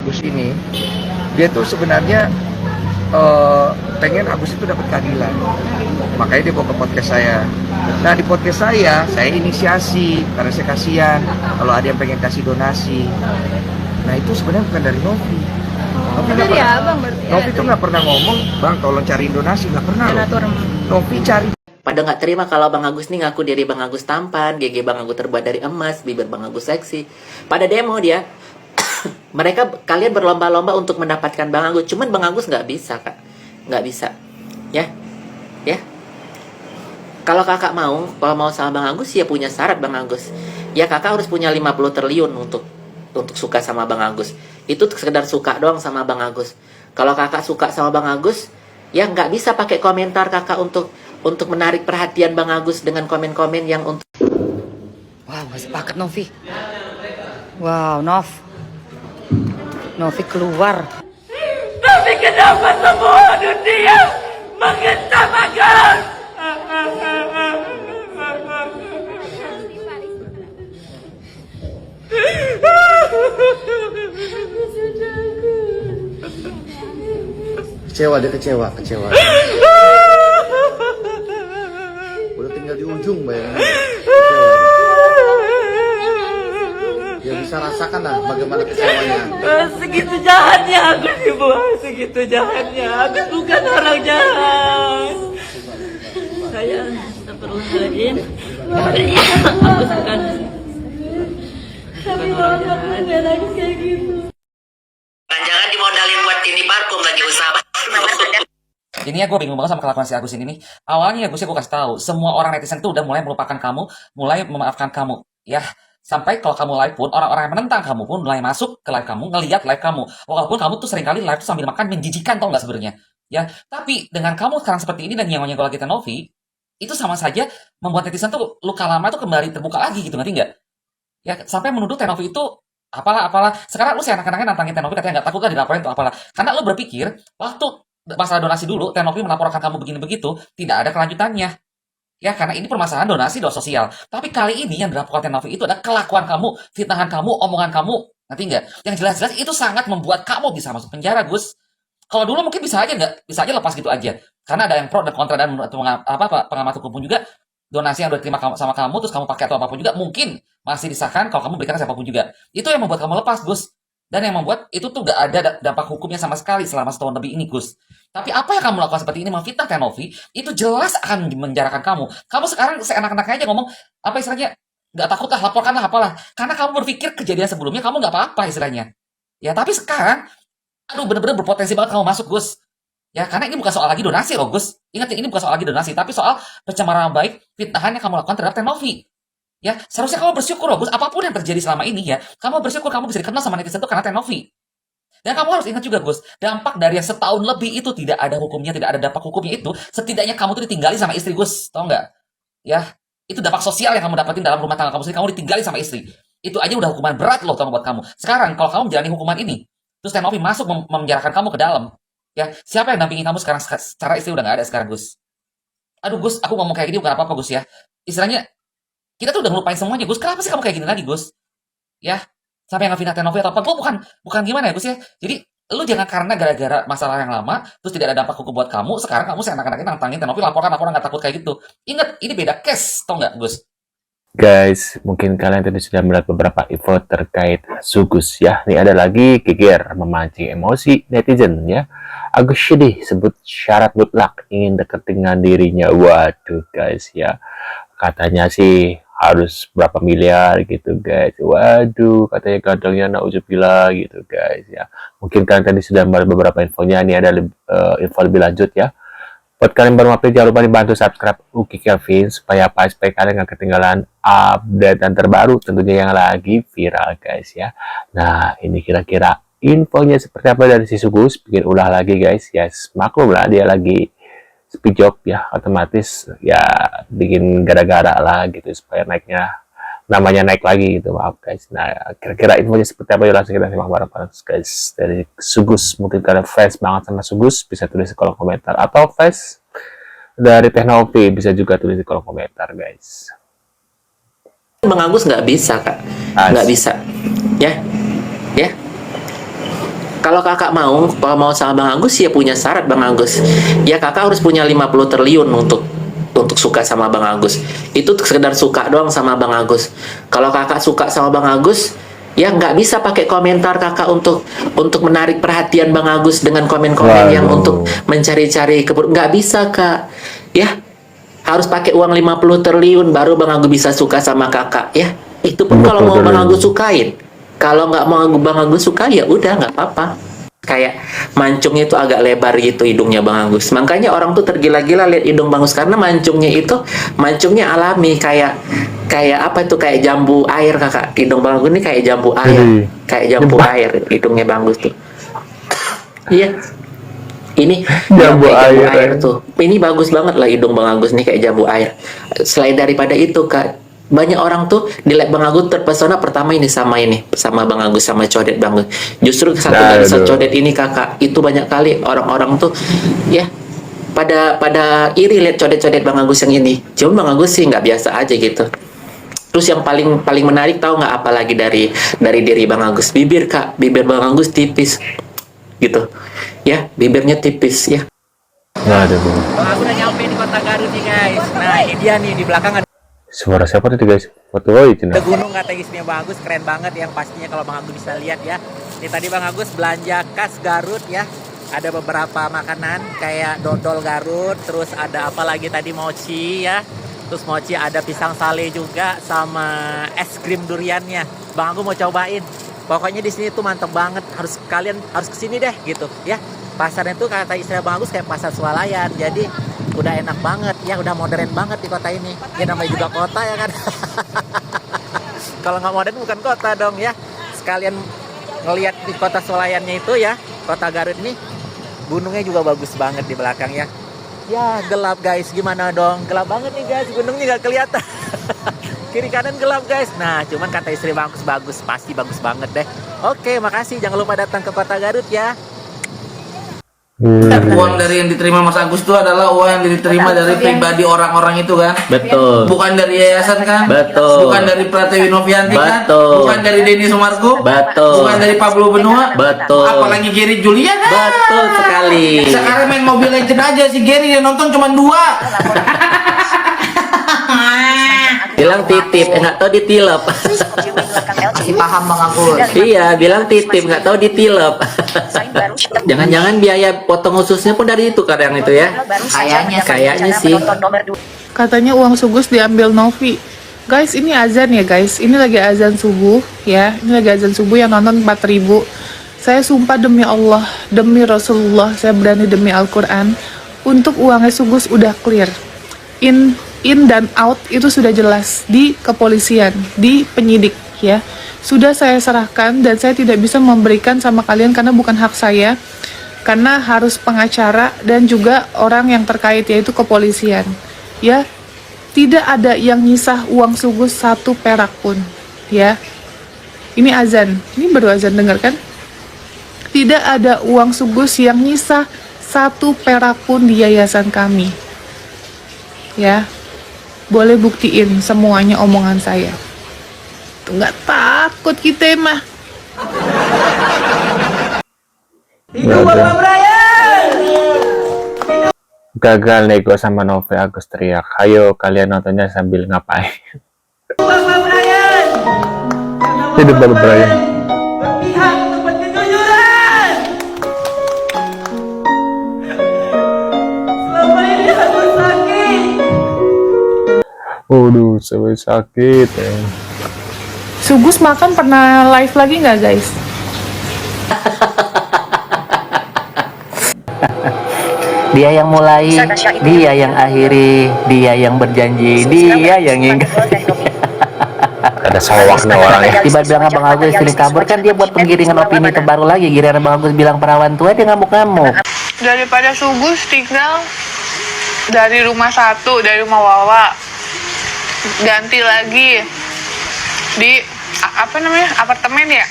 Agus ini, dia tuh sebenarnya pengen Agus itu dapat keadilan. Makanya dia bawa ke podcast saya. Nah di podcast saya inisiasi karena saya kasihan kalau ada yang pengen kasih donasi. Nah itu sebenarnya bukan dari Novi. Novi nggak Dari pernah, abang berarti. Novi tuh nggak pernah ngomong, bang tolong cariin donasi, nggak pernah loh. Donatur. Novi cari. Pada nggak terima kalau Bang Agus nih ngaku diri Bang Agus tampan, GG Bang Agus terbuat dari emas, bibir Bang Agus seksi. Pada demo dia, kalian berlomba-lomba untuk mendapatkan Bang Agus. Cuman Bang Agus nggak bisa, Kak. Nggak bisa. Ya. Kalau kakak kalau mau sama Bang Agus, ya punya syarat Bang Agus. Ya kakak harus punya 50 triliun untuk suka sama Bang Agus. Itu sekedar suka doang sama Bang Agus. Kalau kakak suka sama Bang Agus, ya nggak bisa pakai komentar kakak untuk menarik perhatian Bang Agus dengan komen-komen yang untuk... Wow, gak sepakat Novi. Wow, Novi keluar. Tapi kenapa semua dunia mengentam Agus? Dia kecewa. Udah tinggal di ujung bayangin. Dia bisa rasakan lah bagaimana kecewanya. Segitu jahatnya Agus ibu, segitu jahatnya. Agus bukan orang jahat. Saya astagfirullahaladzim. Agus bukan orang jahat. Jangan dimodalin buat ini parfum lagi usaha. Ini ya gue bingung banget sama kelakuan si Agus ini nih. Awalnya gue kasih tahu, semua orang netizen tuh udah mulai melupakan kamu, mulai memaafkan kamu. Ya, sampai kalau kamu live pun, orang-orang yang menentang kamu pun mulai masuk ke live kamu, ngelihat live kamu. Walaupun kamu tuh seringkali live tuh sambil makan menjijikan, tau nggak sebenarnya? Ya, tapi dengan kamu sekarang seperti ini dan nyenggol lagi Novi, itu sama saja membuat netizen tuh luka lama tuh kembali terbuka lagi gitu, ngerti nggak? Ya, sampai menuduh Tenovi itu apalah. Sekarang lu seenak-enaknya nantangin Tenovi katanya nggak takut lah dilaporin tuh apalah. Karena lu berpikir waktu masalah donasi dulu, Tenovi melaporkan kamu begini begitu, tidak ada kelanjutannya. Ya, karena ini permasalahan donasi sosial. Tapi kali ini yang dilaporkan Tenovi itu adalah kelakuan kamu, fitnahan kamu, omongan kamu, ngerti nggak? Yang jelas-jelas itu sangat membuat kamu bisa masuk penjara, Gus. Kalau dulu mungkin bisa aja lepas gitu aja. Karena ada yang pro dan kontra dan pengamat hukum pun juga donasi yang udah diterima sama kamu terus kamu pakai atau apapun juga mungkin masih disahkan kalau kamu berikan ke siapapun juga. Itu yang membuat kamu lepas, Gus. Dan yang membuat itu tuh gak ada dampak hukumnya sama sekali selama setahun lebih ini, Gus. Tapi apa yang kamu lakukan seperti ini memfitnah Tenovi, itu jelas akan menjarakan kamu. Kamu sekarang seenak-enaknya aja ngomong, apa istilahnya, gak takut lah, laporkanlah, apalah. Karena kamu berpikir kejadian sebelumnya kamu gak apa-apa istilahnya. Ya, tapi sekarang, aduh bener-bener berpotensi banget kamu masuk, Gus. Ya, karena ini bukan soal lagi donasi loh, Gus. Ingat, ini bukan soal lagi donasi, tapi soal pencemaran baik, fitnahan yang kamu lakukan terhadap Tenovi. Ya, seharusnya kamu bersyukur loh, Gus. Apapun yang terjadi selama ini ya, kamu bersyukur kamu bisa dikenal sama netizen itu karena Tenovi. Dan kamu harus ingat juga, Gus, dampak dari yang setahun lebih itu tidak ada hukumnya, tidak ada dampak hukumnya itu, setidaknya kamu tuh ditinggali sama istri, Gus. Tahu nggak? Ya, itu dampak sosial yang kamu dapetin dalam rumah tangga kamu sendiri, kamu ditinggali sama istri. Itu aja udah hukuman berat loh, buat kamu. Sekarang, kalau kamu menjalani hukuman ini, terus Tenovi masuk memenjarakan kamu ke dalam, ya, siapa yang dampingi kamu sekarang? Secara istri udah nggak ada sekarang, Gus. Aduh, Gus, aku ngomong kayak gini bukan apa-apa, Gus ya. Istilahnya, kita tuh udah ngelupain semuanya, Gus. Kenapa sih kamu kayak gini lagi, Gus? Ya, sampai yang ngefitnah Tenovi atau apa? Gue bukan gimana ya, Gus ya. Jadi, lu jangan karena gara-gara masalah yang lama, terus tidak ada dampak hukum buat kamu, sekarang kamu seenak-enaknya nantangin Tenovi, laporan nggak takut kayak gitu. Ingat, ini beda case, tau nggak, Gus? Guys, mungkin kalian tadi sudah melihat beberapa info terkait Sugus ya. Ini ada lagi geger memancing emosi netizen ya. Agus sedih sebut syarat mutlak ingin dekat dengan dirinya. Waduh guys ya. Katanya sih harus berapa miliar gitu guys. Waduh, katanya gadangnya nauzubillah gitu guys ya. Mungkin kalian tadi sudah melihat beberapa infonya. Ini ada info lebih lanjut ya. Buat kalian baru update, jangan lupa dibantu subscribe Uki Kelvin supaya kalian gak ketinggalan update dan terbaru tentunya yang lagi viral guys ya. Nah, ini kira-kira infonya seperti apa dari si Sugus. Bikin ulah lagi guys. Ya, maklum lah dia lagi speed job ya, otomatis ya bikin gara-gara lah gitu supaya namanya naik lagi gitu, maaf guys. Nah, kira-kira infonya seperti apa, yuk langsung kita simak bareng-bareng guys dari Sugus. Mungkin kalian fans banget sama Sugus, bisa tulis di kolom komentar, atau fans dari Tenovi bisa juga tulis di kolom komentar guys. Bang Agus nggak bisa, Kak. Nggak bisa. Ya. Kalau kakak kalau mau sama Bang Agus ya punya syarat Bang Agus. Ya kakak harus punya 50 triliun untuk suka sama Bang Agus. Itu sekedar suka doang sama Bang Agus. Kalau kakak suka sama Bang Agus, ya nggak bisa pakai komentar kakak untuk menarik perhatian Bang Agus dengan komen-komen yang untuk mencari-cari nggak bisa kak. Ya harus pakai uang 50 triliun baru Bang Agus bisa suka sama kakak ya. Itu pun kalau mau Bang Agus sukain. Kalau nggak mau Bang Agus suka ya udah nggak apa-apa. Kayak mancungnya itu agak lebar gitu hidungnya Bang Agus. Makanya orang tuh tergila-gila lihat hidung Bang Agus karena mancungnya alami kayak apa itu kayak jambu air kakak. Hidung Bang Agus ini kayak jambu air, kayak jambu air hidungnya Bang Agus tuh. Iya. Ini jambu air tuh. Ini bagus banget lah hidung Bang Agus nih kayak jambu air. Selain daripada itu kak, banyak orang tuh di live Bang Agus terpesona pertama ini sama Bang Agus sama codet Bang Agus. Justru satu dari codet ini kakak itu banyak kali orang-orang tuh ya pada iri lihat codet-codet Bang Agus yang ini. Cuma Bang Agus sih nggak biasa aja gitu. Terus yang paling menarik tahu nggak apa lagi dari diri Bang Agus? Bibir kak, bibir Bang Agus tipis gitu ya, bibirnya tipis ya. Nggak ada Bang. Bang Agus udah nyampe di kota Garut nih guys. Nah ini dia nih di belakang ada Suara siapa tadi guys? Foto itu nah. gunung kata istrinya Bang Agus, keren banget yang pastinya kalau Bang Agus bisa lihat ya. Ini tadi Bang Agus belanja khas Garut ya. Ada beberapa makanan kayak dodol Garut, terus ada apa lagi tadi mochi ya. Terus mochi ada pisang sale juga sama es krim duriannya. Bang Agus mau cobain. Pokoknya di sini tuh mantep banget. Kalian harus kesini deh gitu ya. Pasarnya tuh kata istilah Bang Agus kayak pasar swalayan. Jadi udah enak banget ya, udah modern banget di kota ini. Ya namanya juga kota ya kan. Kalau nggak modern bukan kota dong ya. Sekalian ngelihat di kota swalayannya itu ya, kota Garut ini gunungnya juga bagus banget di belakang ya. Ya gelap guys, gimana dong? Gelap banget nih guys, gunungnya nggak kelihatan. Kiri kanan gelap guys. Nah cuman kata istri Bang Agus bagus, pasti bagus banget deh. Oke makasih, jangan lupa datang ke kota Garut ya. Uang dari yang diterima Mas Agus itu adalah uang yang diterima dari pribadi orang-orang itu kan? Betul. Bukan dari yayasan kan? Betul. Bukan dari Pratiwi Novianti kan? Betul. Bukan dari Denny Sumargo? Betul. Bukan dari Pablo Benua? Betul. Apalagi Gary Julian? Betul sekali. Sekarang main Mobile Legend aja si Gary yang nonton cuma 2. Bilang titip, nggak tahu ditilep. Masih paham Bang Agus. Iya, bilang titip, nggak tahu ditilep. Jangan-jangan biaya potong khususnya pun dari itu kadang itu ya. Kayaknya sih. Katanya uang sugus diambil Novi. Guys, ini azan ya guys. Ini lagi azan subuh ya. Ini lagi azan subuh yang nonton 4.000. Saya sumpah demi Allah, demi Rasulullah, saya berani demi Al-Quran. Untuk uangnya sugus udah clear. In dan out itu sudah jelas di kepolisian, di penyidik ya. Sudah saya serahkan dan saya tidak bisa memberikan sama kalian karena bukan hak saya. Karena harus pengacara dan juga orang yang terkait yaitu kepolisian. Ya. Tidak ada yang nyisah uang sugus 1 perak pun, ya. Ini azan. Ini baru azan, dengar kan? Tidak ada uang sugus yang nyisah 1 perak pun di yayasan kami. Ya. Boleh buktiin semuanya omongan saya. Tuh nggak takut kita mah. Gagal nego sama Novi, Agus teriak. Ayo kalian nontonnya sambil ngapain? Hidup Bapak Brian. Berpihak untuk kejujuran. Selama ini aku sakit. Waduh, sampai sakit ya. Sugus makan pernah live lagi nggak guys? Dia yang mulai, dia yang akhiri, dia yang berjanji, dia yang ingin. Ada sawahnya orangnya. Tiba bilang Bang Agus sering kabur kan dia buat penggiringan opini terbaru lagi. Giliran Bang Agus bilang perawan tua dia ngamuk-ngamuk. Daripada Sugus tinggal dari rumah satu, dari rumah Wawa, ganti lagi di apartemen ya,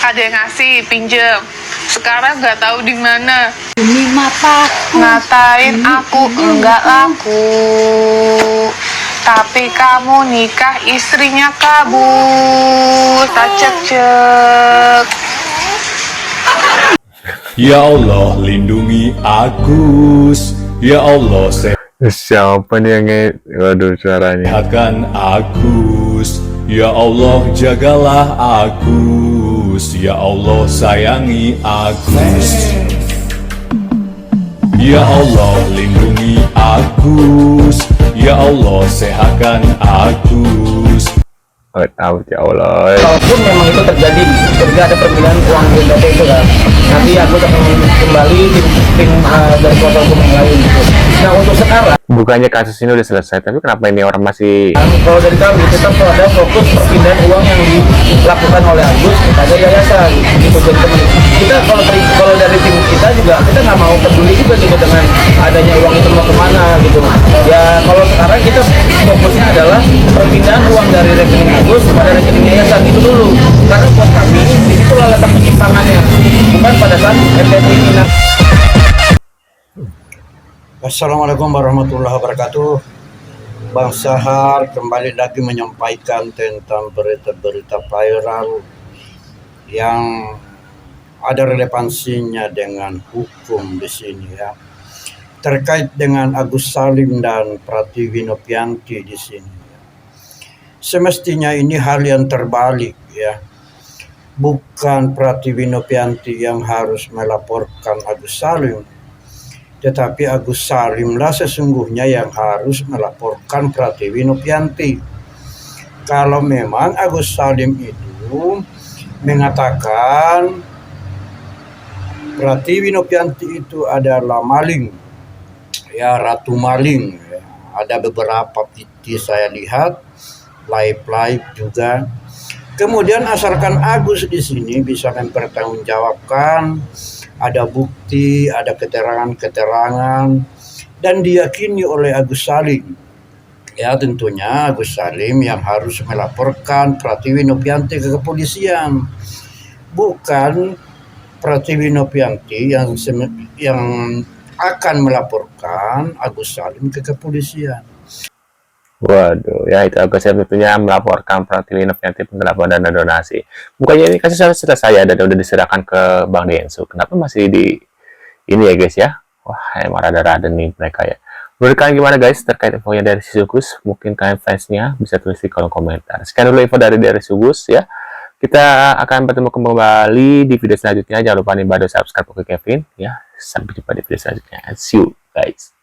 ada yang ngasih pinjem, sekarang nggak tahu di mana. Demi mataku. Ngatain aku enggak laku, tapi kamu nikah istrinya kabur, tak cek. Ya Allah lindungi Agus. Ya Allah Siapa nih yang waduh suaranya. sehatkan Agus. Ya Allah jagalah Agus. Ya Allah sayangi Agus. Ya Allah lindungi Agus. Ya Allah sehatkan Agus. Oh, tahu ya Allah. Kalaupun memang itu terjadi ketika ada perpindahan uang di DP itu kan, nanti aku akan kembali tim dari kuasa hukum yang lain gitu. Nah untuk sekarang Bukannya kasus ini udah selesai, tapi kenapa ini orang masih kalau dari kami tetap ada fokus perpindahan uang yang dilakukan oleh Agus kepada yayasan gitu. Jadi kita kalau dari tim kita juga kita nggak mau peduli juga gitu dengan adanya uang itu mau kemana gitu. Ya kalau sekarang kita fokusnya adalah perpindahan uang dari rekening Agus kepada rekening yayasan itu dulu. Karena buat kami di situ letak penyimpangannya, bukan pada saat MPT ini. Assalamualaikum warahmatullahi wabarakatuh. Bang Sahar kembali lagi menyampaikan tentang berita-berita viral yang ada relevansinya dengan hukum di sini ya. Terkait dengan Agus Salim dan Pratiwi Nopianti di sini. Semestinya ini hal yang terbalik ya. Bukan Pratiwi Nopianti yang harus melaporkan Agus Salim, tetapi Agus Salim lah sesungguhnya yang harus melaporkan Pratiwi Nopianti. Kalau memang Agus Salim itu mengatakan Pratiwi Nopianti itu adalah maling, ya ratu maling. Ya. Ada beberapa video saya lihat, live juga. Kemudian asalkan Agus di sini bisa mempertanggungjawabkan, ada bukti, ada keterangan-keterangan, dan diyakini oleh Agus Salim. Ya tentunya Agus Salim yang harus melaporkan Pratiwi Nopianti ke kepolisian, bukan Pratiwi Nopianti yang akan melaporkan Agus Salim ke kepolisian. waduh, ya itu Agus Salim tentunya melaporkan Pratiwi Nopianti penggelapan dana donasi. Bukannya ini kasus sudah selesai ya dan udah diserahkan ke Bang Densu. Kenapa masih di ini ya guys ya? Wah, emang rada-rada nih mereka ya. Menurut kalian gimana guys terkait infonya dari Sugus? Mungkin kalian fansnya bisa tulis di kolom komentar. Sekian dulu info dari Sugus ya. Kita akan bertemu kembali di video selanjutnya. Jangan lupa nih bantu subscribe ke Kevin ya. Sampai jumpa di video selanjutnya. See you guys.